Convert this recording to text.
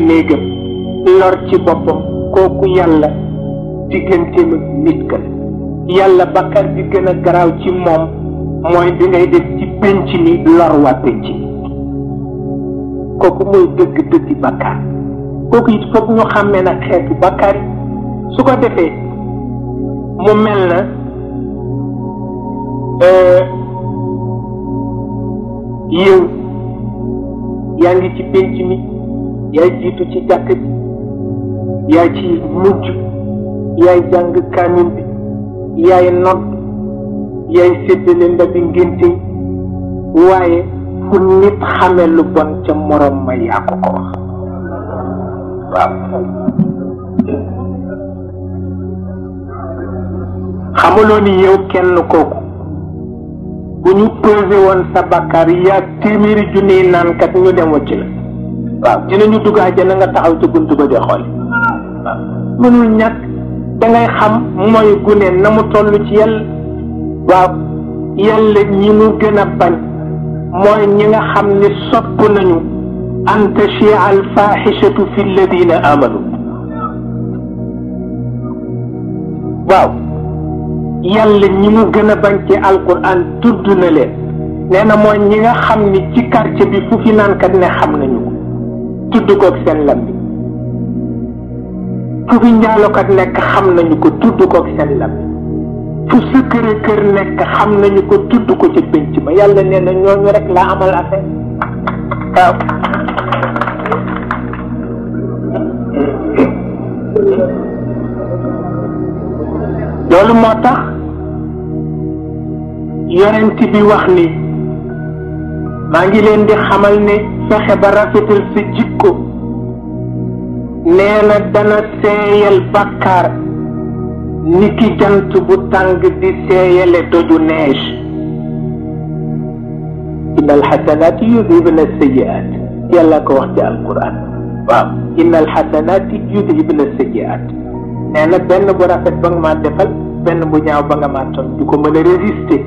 néegam lor ci boppam kooku yàlla digganteem ak nit ka yàlla bakkar bi gën a garaaw ci moom mooy bi ngay def ci penc mi lor waa penc mi kooku mooy dëgg-dëggi bakkar kooku it foog ñu xàmmee nag xeetu bakkar yi su ko defee mu mel na yow yaa ngi ci penc mi yaay jiitu ci jàkk ji yaay ci mujj yaay jàng kaamil bi yaay nodd yaay séddale ndabi ngénte waaye fu nit xamee lu bon ca morom ma yaa ko wax waaw xamuloo ni yow kenn kooku bu ñu posé woon sa bakkaar yaa téeméeri junniy naankat ñu dem wacc la waaw dinañu dugg àjjana nga taxaw ci buntu ba di xool waaw mënul ñàkk dangay xam mooy gune na mu toll ci yàlla waaw yàlla ñi mu gën a bañ mooy ñi nga xam ne sopp nañu an tashia al faaxishatu fi alladina amanu waaw yàlla ñi mu gën a bañ ci alquran tudd na leen nee na mooy ñi nga xam ni ci quartier bi fu fi naankat ne xam nañu ko tudd koog seen lam bi fu fi njaalokat nekk xam nañu ko tudd koog seen lam bi fu sa kër nekk xam nañu ko tudd ko ci pénc ma yàlla nee na ñooñu rek laa amal affaire waaw loolu moo tax yonent bi wax ni maa ngi leen di xamal ne fexe ba rafetal sa jikko nee na dana seeyal bàkkaar ni ki jant bu tàng di seeyale doju neige inna alxasanaati yudhibna sayyi'aat yàlla ko wax ci alquran waaw inna alxasanaati yudhibna sayyi'aat nee na benn bu rafet ba nga maa defal benn bu ñaaw ba nga maa ton du ko mën a résister